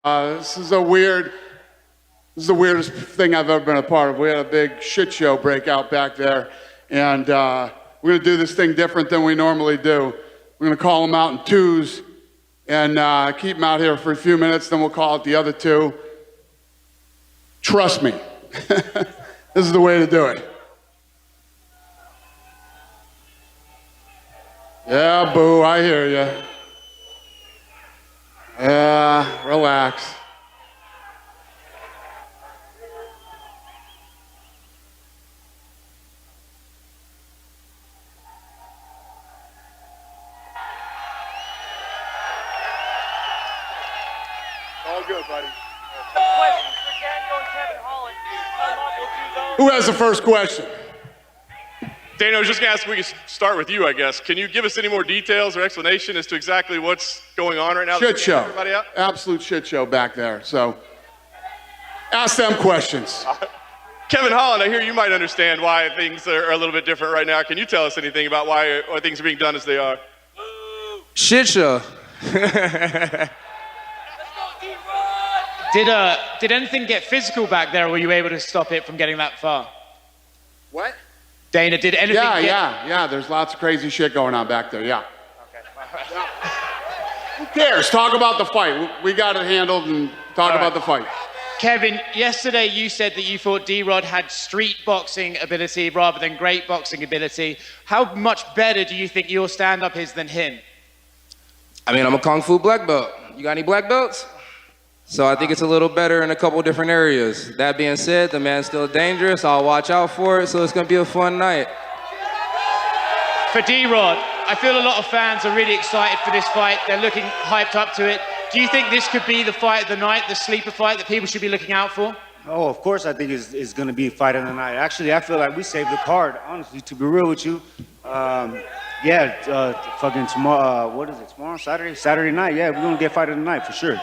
This is the weirdest thing I've ever been a part of. We had a big shit show break out back there, and we're gonna do this thing different than we normally do. We're gonna call them out in twos and keep them out here for a few minutes, then we'll call it the other two. Trust me, this is the way to do it. Yeah, boo, I hear you. Yeah, relax. All good, buddy. Questions for Daniel and Kevin Holland. We'll do those. Who has the first question? Dana, I was just going to ask if we could start with you, I guess. Can you give us any more details or explanation as to exactly what's going on right now? Shit show. Everybody out? Absolute shit show back there. So ask them questions. Kevin Holland, I hear you might understand why things are a little bit different right now. Can you tell us anything about why things are being done as they are? Shit show. Did anything get physical back there, or were you able to stop it from getting that far? What? Dana, did anything Yeah. There's lots of crazy shit going on back there, yeah. Okay. Who cares? Talk about the fight. We got it handled and talk about the fight. Kevin, yesterday you said that you thought D-Rod had street boxing ability rather than great boxing ability. How much better do you think your stand-up is than him? I mean, I'm a Kung Fu black belt. You got any black belts? So I think it's a little better in a couple different areas. That being said, the man's still dangerous. I'll watch out for it, so it's gonna be a fun night. For D-Rod, I feel a lot of fans are really excited for this fight. They're looking hyped up to it. Do you think this could be the fight of the night, the sleeper fight that people should be looking out for? Oh, of course I think it's going to be a fight of the night. Actually, I feel like we saved the card, honestly, to be real with you. Fucking tomorrow, what is it, tomorrow, Saturday? Saturday night, yeah, we're going to get fight of the night for sure.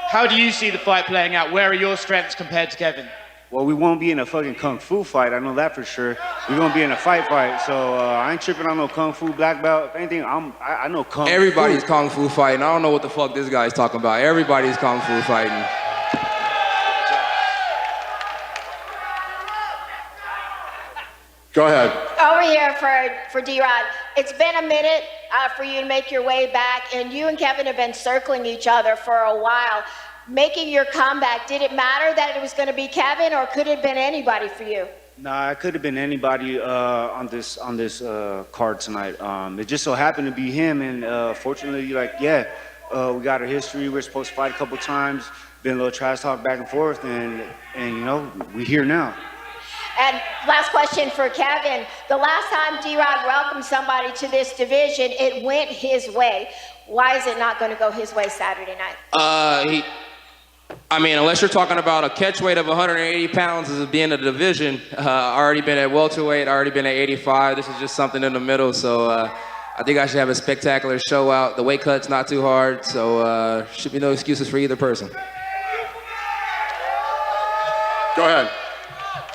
How do you see the fight playing out? Where are your strengths compared to Kevin? Well, we won't be in a fucking Kung Fu fight, I know that for sure. We're going to be in a fight, so I ain't tripping on no Kung Fu black belt. If anything, I know Kung Fu. Everybody's Kung Fu fighting. I don't know what the fuck this guy's talking about. Everybody's Kung Fu fighting. Go ahead. Over here for D-Rod. It's been a minute for you to make your way back, and you and Kevin have been circling each other for a while. Making your comeback, did it matter that it was going to be Kevin, or could it have been anybody for you? Nah, it could have been anybody on this card tonight. It just so happened to be him, and fortunately, we got a history. We're supposed to fight a couple times. Been a little trash talk back and forth, and you know, we're here now. And last question for Kevin. The last time D-Rod welcomed somebody to this division, it went his way. Why is it not going to go his way Saturday night? Unless you're talking about a catch weight of 180 pounds as being a division, already been at welterweight, already been at 85. This is just something in the middle, so I think I should have a spectacular show out. The weight cut's not too hard, so should be no excuses for either person. Go ahead.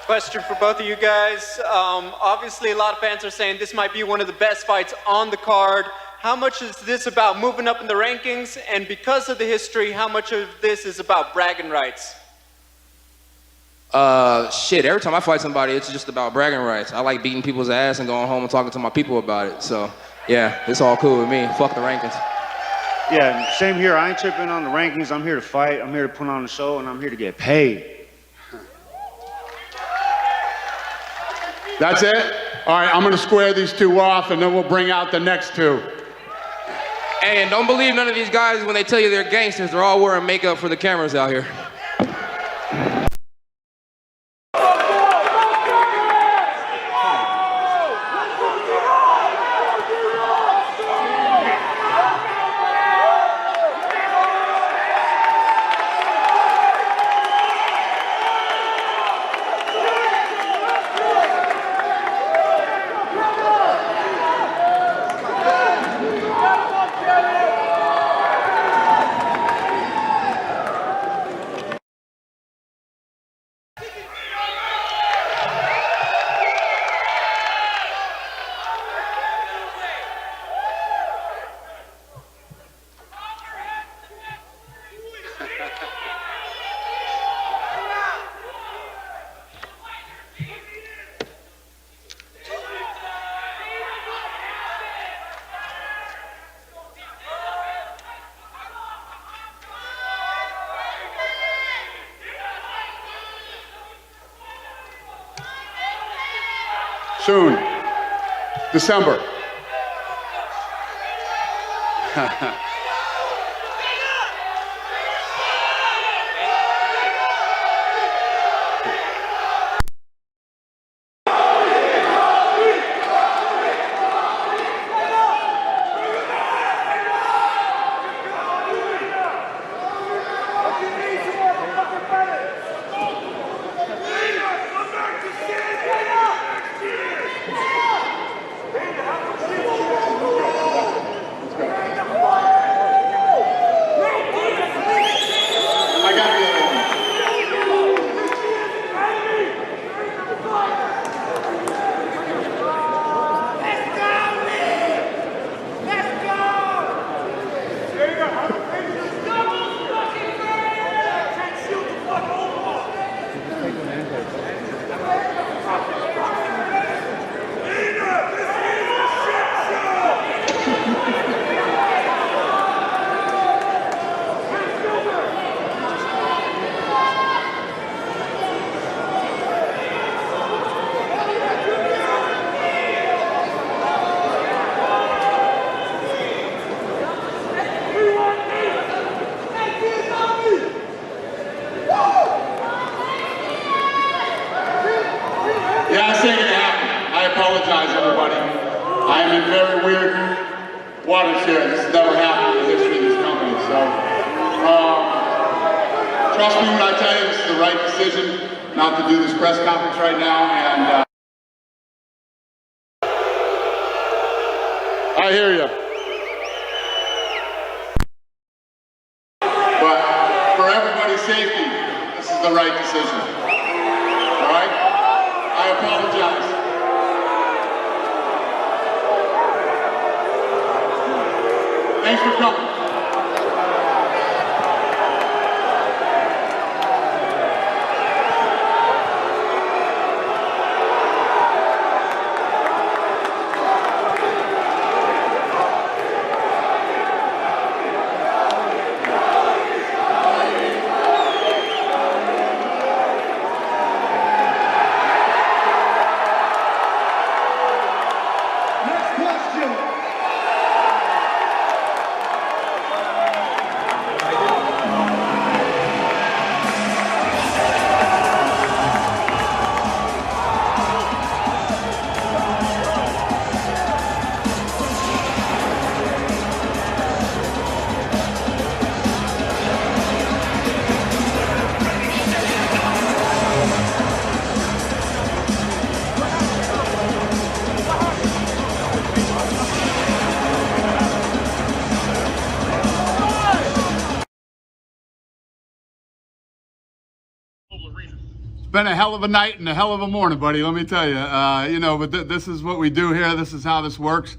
Question for both of you guys. Obviously, a lot of fans are saying this might be one of the best fights on the card. How much is this about moving up in the rankings? And because of the history, how much of this is about bragging rights? Every time I fight somebody, it's just about bragging rights. I like beating people's ass and going home and talking to my people about it. So, yeah, it's all cool with me. Fuck the rankings. Yeah, same here. I ain't tripping on the rankings. I'm here to fight. I'm here to put on a show, and I'm here to get paid. That's it? All right, I'm going to square these two off, and then we'll bring out the next two. Hey, and don't believe none of these guys when they tell you they're gangsters. They're all wearing makeup for the cameras out here. Soon. December. Yeah, I think it happened. I apologize, everybody. I am in very weird waters here. This has never happened in the history of this company. So, trust me when I tell you this is the right decision not to do this press conference right now. And I hear you. But for everybody's safety, this is the right decision. All right? I apologize. Thanks for coming. Been a hell of a night and a hell of a morning, buddy, let me tell you. You know, but this is what we do here. This is how this works.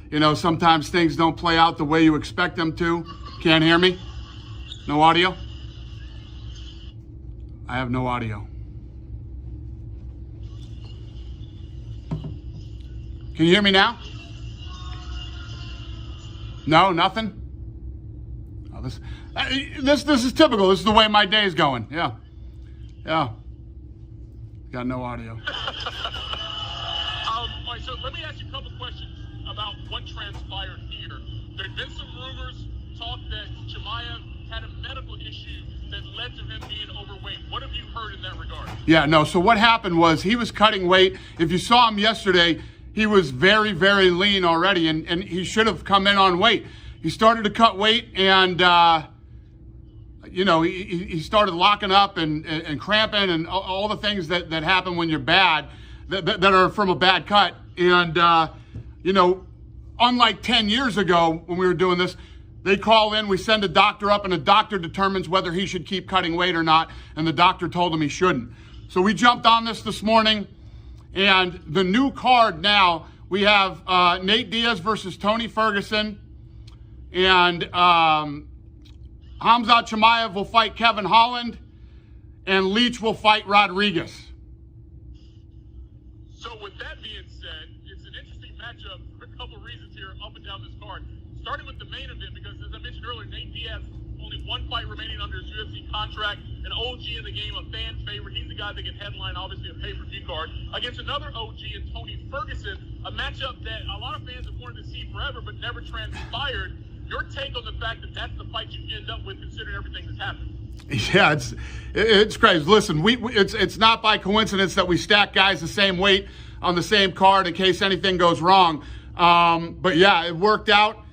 You know, sometimes things don't play out the way you expect them to. Can't hear me? No audio? I have no audio. Can you hear me now? No, nothing? Oh, this is typical. This is the way my day is going. Yeah. Yeah. Got no audio. All right, so let me ask you a couple questions about what transpired here. There'd been some rumors, talk that Chimaev had a medical issue that led to him being overweight. What have you heard in that regard? Yeah, no, so what happened was he was cutting weight. If you saw him yesterday, he was very, very lean already, and he should have come in on weight. He started to cut weight, and you know, he started locking up and cramping and all the things that happen when you're bad, that are from a bad cut. And, you know, unlike 10 years ago when we were doing this, they call in, we send a doctor up, and a doctor determines whether he should keep cutting weight or not, and the doctor told him he shouldn't. So we jumped on this morning, and the new card now, we have Nate Diaz versus Tony Ferguson, and Khamzat Chimaev will fight Kevin Holland, and Leach will fight Rodriguez. So with that being said, it's an interesting matchup for a couple of reasons here up and down this card. Starting with the main event, because as I mentioned earlier, Nate Diaz only one fight remaining under his UFC contract, an OG in the game, a fan favorite. He's the guy that can headline, obviously, a pay-per-view card against another OG in Tony Ferguson, a matchup that a lot of fans have wanted to see forever but never transpired. Your take on the fact that that's the fight you end up with, considering everything that's happened? Yeah, it's crazy. Listen, it's not by coincidence that we stack guys the same weight on the same card in case anything goes wrong. But yeah, it worked out.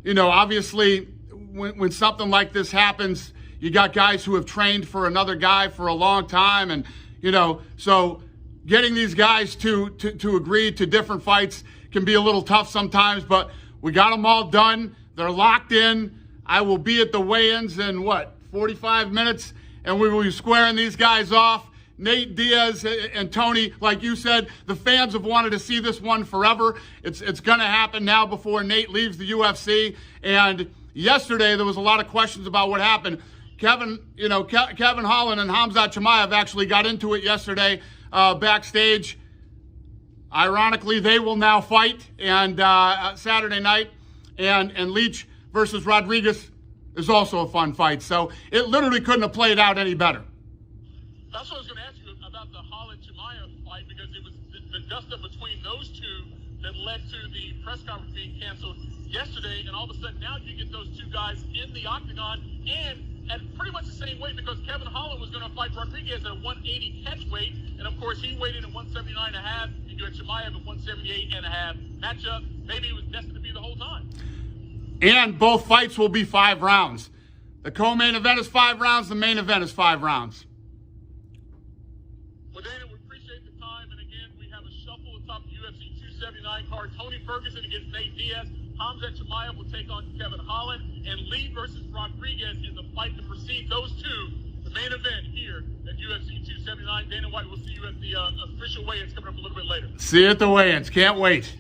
You know, obviously, when something like this happens, you got guys who have trained for another guy for a long time, and you know, so getting these guys to agree to different fights can be a little tough sometimes. But we got them all done. They're locked in. I will be at the weigh-ins in 45 minutes, and we will be squaring these guys off. Nate Diaz and Tony, like you said, the fans have wanted to see this one forever. It's going to happen now before Nate leaves the UFC. And yesterday there was a lot of questions about what happened. Kevin Holland and Khamzat Chimaev actually got into it yesterday backstage. Ironically, they will now fight and Saturday night, and Leach versus Rodriguez is also a fun fight. So it literally couldn't have played out any better. That's what I was going to ask you about the Holland-Chimaev fight, because it was the dust-up between those two that led to the press conference being canceled yesterday, and all of a sudden now you get those two guys in the octagon and at pretty much the same weight, because Kevin Holland was going to fight Rodriguez at a 180 catch weight, and of course he weighed in at 179.5. You had Chimaev at 178.5. Matchup, maybe it was destined to be the whole time. And both fights will be 5 rounds. The co-main event is 5 rounds. The main event is 5 rounds. Well, Dana, we appreciate the time. And again, we have a shuffle atop the UFC 279 card. Tony Ferguson against Nate Diaz. Khamzat Chimaev will take on Kevin Holland. And Lee versus Rodriguez in the fight to precede those two. The main event here at UFC 279. Dana White, we'll see you at the official weigh-ins coming up a little bit later. See you at the weigh-ins. Can't wait.